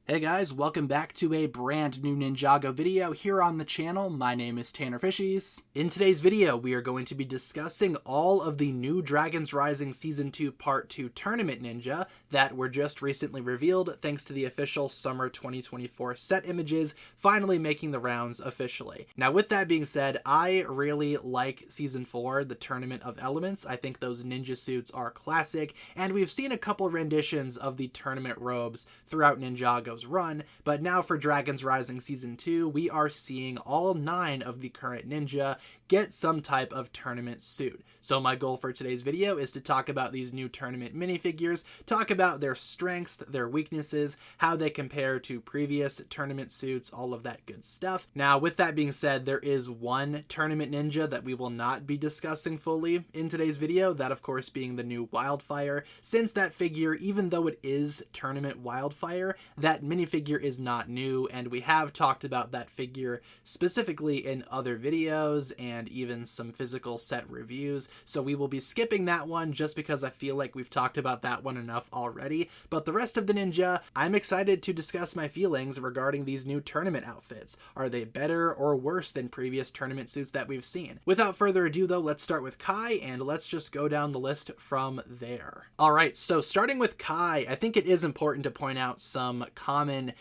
Hey guys, welcome back to a brand new Ninjago video here on the channel. My name is TannerFishies. In today's video, we are going to be discussing all of the new Dragons Rising Season 2 Part 2 Tournament Ninja that were just recently revealed thanks to the official Summer 2024 set images finally making the rounds officially. Now with that being said, I really like Season 4, the Tournament of Elements. I think those ninja suits are classic, and we've seen a couple renditions of the tournament robes throughout Ninjago run, but now for Dragons Rising Season 2, we are seeing all 9 of the current ninja get some type of tournament suit. So my goal for today's video is to talk about these new tournament minifigures, talk about their strengths, their weaknesses, how they compare to previous tournament suits, all of that good stuff. Now, with that being said, there is one tournament ninja that we will not be discussing fully in today's video, that of course being the new Wildfire, since that figure, even though it is Tournament Wildfire, that minifigure is not new, and we have talked about that figure specifically in other videos and even some physical set reviews, so we will be skipping that one just because I feel like we've talked about that one enough already. But the rest of the ninja, I'm excited to discuss my feelings regarding these new tournament outfits. Are they better or worse than previous tournament suits that we've seen? Without further ado though, let's start with Kai and let's just go down the list from there. Alright, so starting with Kai, I think it is important to point out some common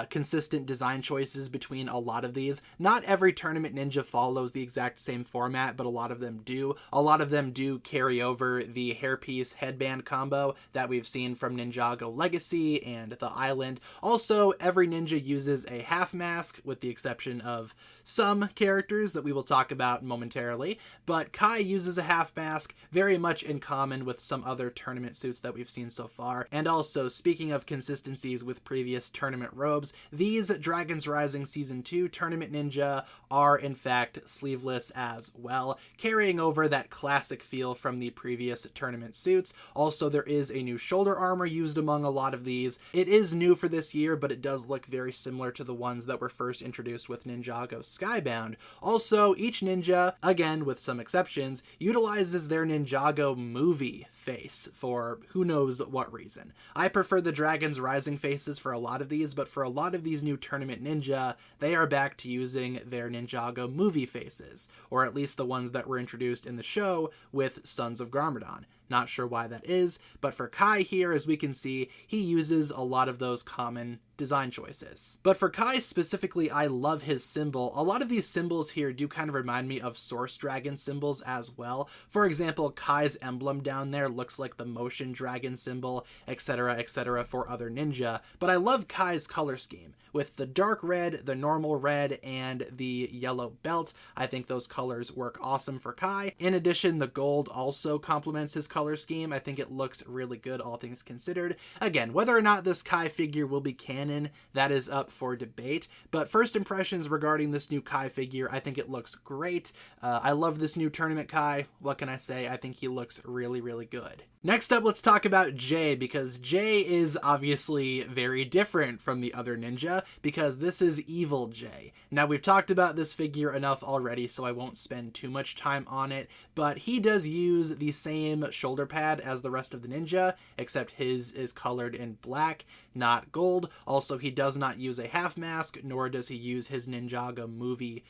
consistent design choices between a lot of these. Not every tournament ninja follows the exact same format, but a lot of them do. A lot of them do carry over the hairpiece headband combo that we've seen from Ninjago Legacy and the Island. Also, every ninja uses a half mask, with the exception of some characters that we will talk about momentarily, but Kai uses a half mask, very much in common with some other tournament suits that we've seen so far. And also, speaking of consistencies with previous tournament robes, these Dragons Rising Season 2 Tournament Ninja are in fact sleeveless as well, carrying over that classic feel from the previous tournament suits. Also, there is a new shoulder armor used among a lot of these. It is new for this year, but it does look very similar to the ones that were first introduced with Ninjago Skybound. Also, each ninja, again with some exceptions, utilizes their Ninjago movie face for who knows what reason. I prefer the Dragons Rising faces for a lot of these, but for a lot of these new tournament ninja, they are back to using their Ninjago movie faces, or at least the ones that were introduced in the show with Sons of Garmadon. Not sure why that is, but for Kai here, as we can see, he uses a lot of those common design choices. But for Kai specifically, I love his symbol. A lot of these symbols here do kind of remind me of Source Dragon symbols as well. For example, Kai's emblem down there looks like the Motion Dragon symbol, etc., for other ninja. But I love Kai's color scheme. With the dark red, the normal red, and the yellow belt, I think those colors work awesome for Kai. In addition, the gold also complements his color scheme. I think it looks really good, all things considered. Again, whether or not this Kai figure will be canon, that is up for debate. But first impressions regarding this new Kai figure, I think it looks great. I love this new tournament Kai. What can I say? I think he looks really, really good. Next up, let's talk about Jay, because Jay is obviously very different from the other ninja, because this is Evil Jay. Now, we've talked about this figure enough already, so I won't spend too much time on it, but he does use the same shoulder pad as the rest of the ninja, except his is colored in black, not gold. Also, he does not use a half mask, nor does he use his Ninjago movie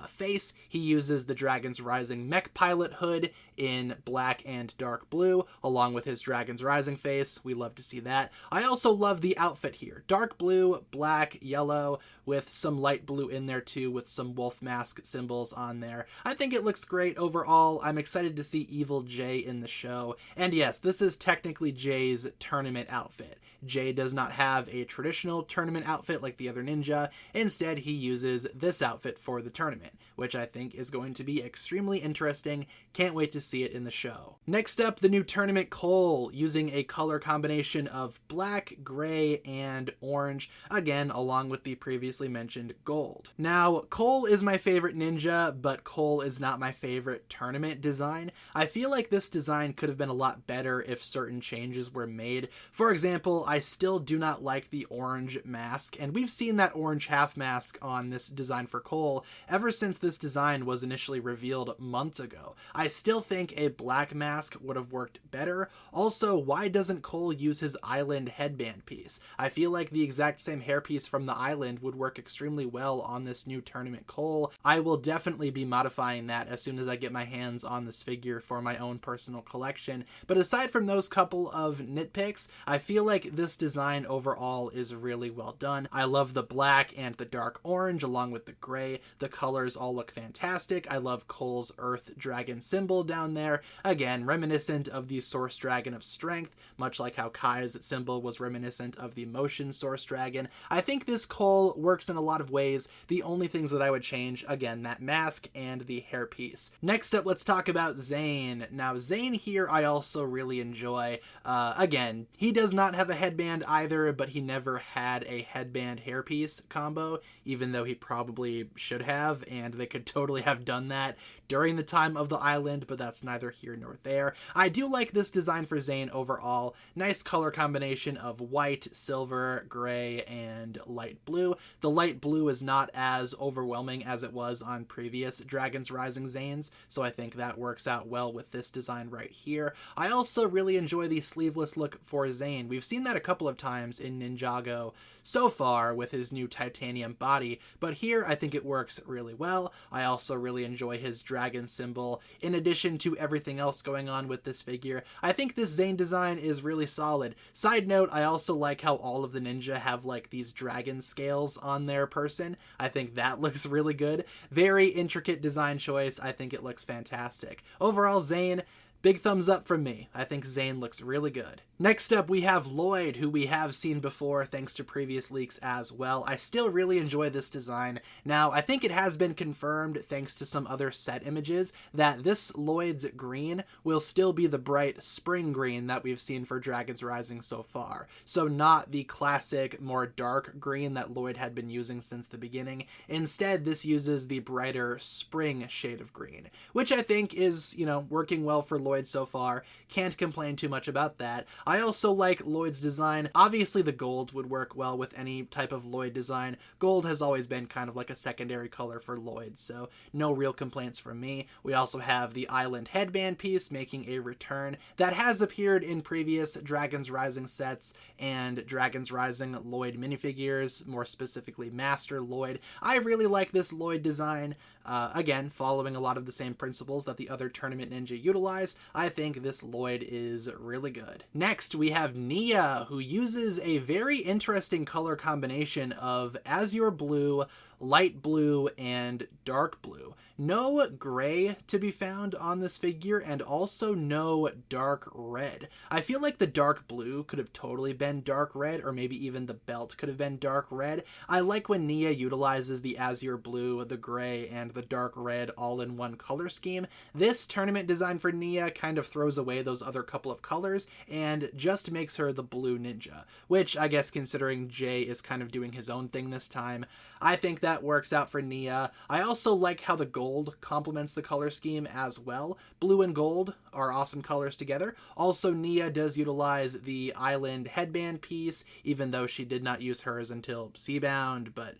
face. He uses the Dragons Rising mech pilot hood in black and dark blue, along with his Dragons Rising face. We love to see that. I also love the outfit here. Dark blue, black, yellow, with some light blue in there too, with some wolf mask symbols on there. I think it looks great overall. I'm excited to see Evil Jay in the show. And yes, this is technically Jay's tournament outfit. Jay does not have a traditional tournament outfit like the other ninja. Instead, he uses this outfit for the tournament, which I think is going to be extremely interesting. Can't wait to see it in the show. Next up, the new tournament Cole, using a color combination of black, gray, and orange, again, along with the previously mentioned gold. Now, Cole is my favorite ninja, but Cole is not my favorite tournament design. I feel like this design could have been a lot better if certain changes were made. For example, I still do not like the orange mask, and we've seen that orange half mask on this design for Cole ever ever since this design was initially revealed months ago. I still think a black mask would have worked better. Also, why doesn't Cole use his island headband piece? I feel like the exact same hairpiece from the island would work extremely well on this new tournament Cole. I will definitely be modifying that as soon as I get my hands on this figure for my own personal collection. But aside from those couple of nitpicks, I feel like this design overall is really well done. I love the black and the dark orange along with the gray. The colors all look fantastic. I love Cole's Earth Dragon symbol down there. Again, reminiscent of the Source Dragon of Strength, much like how Kai's symbol was reminiscent of the Motion Source Dragon. I think this Cole works in a lot of ways. The only things that I would change, again, that mask and the hairpiece. Next up, let's talk about Zayn. Now, Zayn here I also really enjoy. Again, he does not have a headband either, but he never had a headband hairpiece combo, even though he probably should have, and they could totally have done that during the time of the island, but that's neither here nor there. I do like this design for Zayn overall. Nice color combination of white, silver, gray, and light blue. The light blue is not as overwhelming as it was on previous Dragons Rising Zayns, so I think that works out well with this design right here. I also really enjoy the sleeveless look for Zayn. We've seen that a couple of times in Ninjago so far with his new titanium body, but here I think it works really well. I also really enjoy his dragon symbol. In addition to everything else going on with this figure, I think this Zayn design is really solid. Side note, I also like how all of the ninja have like these dragon scales on their person. I think that looks really good. Very intricate design choice. I think it looks fantastic. Overall, Zayn, big thumbs up from me. I think Zayn looks really good. Next up, we have Lloyd, who we have seen before thanks to previous leaks as well. I still really enjoy this design. Now, I think it has been confirmed, thanks to some other set images, that this Lloyd's green will still be the bright spring green that we've seen for Dragons Rising so far. So not the classic, more dark green that Lloyd had been using since the beginning. Instead, this uses the brighter spring shade of green, which I think is, working well for Lloyd so far. Can't complain too much about that. I also like Lloyd's design. Obviously, the gold would work well with any type of Lloyd design. Gold has always been kind of like a secondary color for Lloyd, so no real complaints from me. We also have the island headband piece making a return that has appeared in previous Dragons Rising sets and Dragons Rising Lloyd minifigures, more specifically Master Lloyd. I really like this Lloyd design. Again, following a lot of the same principles that the other Tournament Ninja utilize, I think this Lloyd is really good. Next, we have Nia, who uses a very interesting color combination of azure blue, light blue, and dark blue. No gray to be found on this figure, and also no dark red. I feel like the dark blue could have totally been dark red, or maybe even the belt could have been dark red. I like when Nia utilizes the azure blue, the gray, and the dark red all in one color scheme. This tournament design for Nia kind of throws away those other couple of colors and just makes her the blue ninja, which I guess considering Jay is kind of doing his own thing this time, I think that works out for Nia. I also like how the gold complements the color scheme as well. Blue and gold are awesome colors together. Also, Nia does utilize the island headband piece, even though she did not use hers until Seabound, but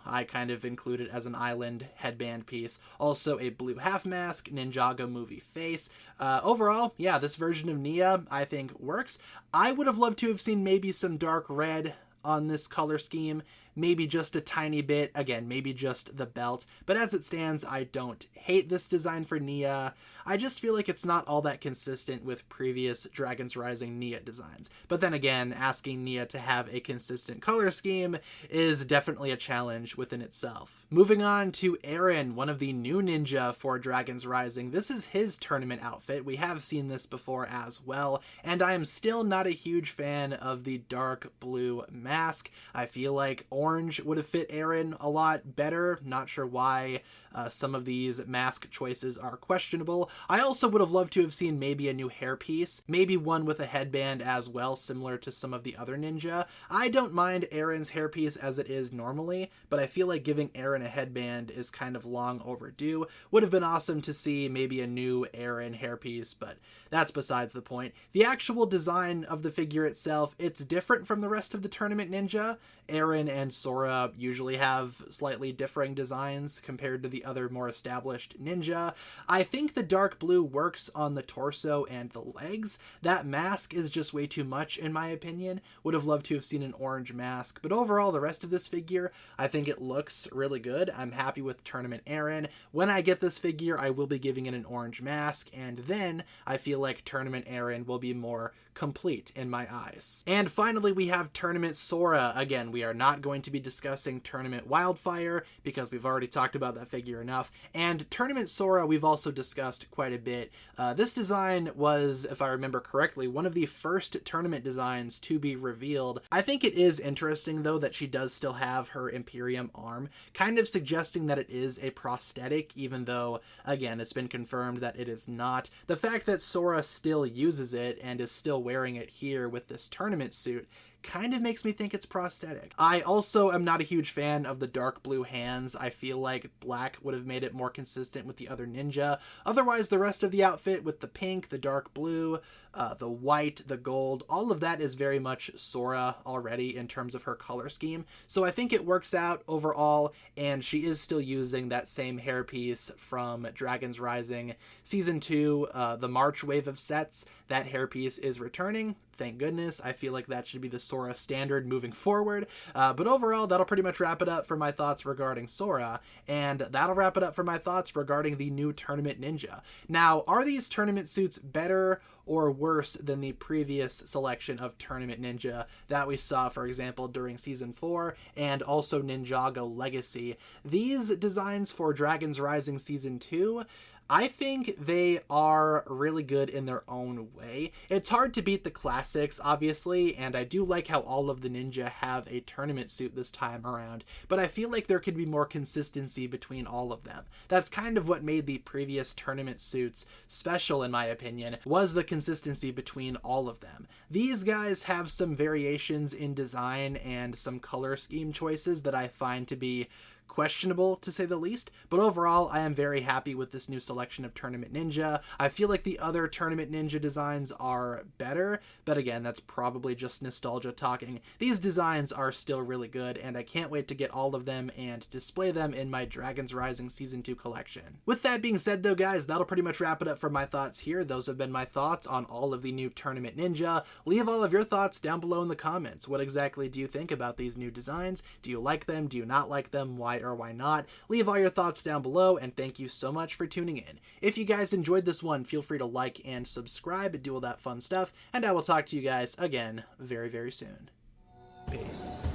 I kind of include it as an island headband piece. Also a blue half mask, Ninjago movie face. Overall, yeah, this version of Nia I think works. I would have loved to have seen maybe some dark red on this color scheme. Maybe just a tiny bit, again, maybe just the belt, but as it stands, I don't hate this design for Nia. I just feel like it's not all that consistent with previous Dragons Rising Nia designs. But then again, asking Nia to have a consistent color scheme is definitely a challenge within itself. Moving on to Eren, one of the new ninja for Dragons Rising. This is his tournament outfit. We have seen this before as well, and I am still not a huge fan of the dark blue mask. I feel like orange would have fit Eren a lot better. Not sure why some of these mask choices are questionable. I also would have loved to have seen maybe a new hairpiece, maybe one with a headband as well, similar to some of the other ninja. I don't mind Eren's hairpiece as it is normally, but I feel like giving Eren a headband is kind of long overdue. Would have been awesome to see maybe a new Eren hairpiece, but that's besides the point. The actual design of the figure itself, it's different from the rest of the Tournament Ninja. Eren and and Sora usually have slightly differing designs compared to the other more established ninja. I think the dark blue works on the torso and the legs. That mask is just way too much in my opinion. Would have loved to have seen an orange mask, but overall the rest of this figure, I think it looks really good. I'm happy with Tournament Aaron. When I get this figure, I will be giving it an orange mask, and then I feel like Tournament Aaron will be more complete in my eyes. And finally, we have Tournament Sora. Again, we are not going to be discussing Tournament Wildfire because we've already talked about that figure enough. And Tournament Sora, we've also discussed quite a bit. This design was, if I remember correctly, one of the first tournament designs to be revealed. I think it is interesting, though, that she does still have her Imperium arm, kind of suggesting that it is a prosthetic, even though, again, it's been confirmed that it is not. The fact that Sora still uses it and is still wearing it here with this tournament suit kind of makes me think it's prosthetic. I also am not a huge fan of the dark blue hands. I feel like black would have made it more consistent with the other ninja. Otherwise, the rest of the outfit with the pink, the dark blue, the white, the gold, all of that is very much Sora already in terms of her color scheme. So I think it works out overall, and she is still using that same hairpiece from Dragons Rising Season 2, the March wave of sets. That hairpiece is returning. Thank goodness. I feel like that should be the Sora standard moving forward. But overall, that'll pretty much wrap it up for my thoughts regarding Sora. And that'll wrap it up for my thoughts regarding the new Tournament Ninja. Now, are these tournament suits better or worse than the previous selection of Tournament Ninja that we saw, for example, during Season 4 and also Ninjago Legacy? These designs for Dragons Rising Season 2, I think they are really good in their own way. It's hard to beat the classics, obviously, and I do like how all of the ninja have a tournament suit this time around, but I feel like there could be more consistency between all of them. That's kind of what made the previous tournament suits special, in my opinion, was the consistency between all of them. These guys have some variations in design and some color scheme choices that I find to be questionable, to say the least, but overall I am very happy with this new selection of Tournament Ninja. I feel like the other Tournament Ninja designs are better, but again, that's probably just nostalgia talking. These designs are still really good, and I can't wait to get all of them and display them in my Dragons Rising Season 2 collection. With that being said, though, guys, that'll pretty much wrap it up for my thoughts here. Those have been my thoughts on all of the new Tournament Ninja. Leave all of your thoughts down below in the comments. What exactly do you think about these new designs? Do you like them? Do you not like them? Why or why not? Leave all your thoughts down below, and thank you so much for tuning in. If you guys enjoyed this one, feel free to like and subscribe and do all that fun stuff, and I will talk to you guys again very, very soon. Peace.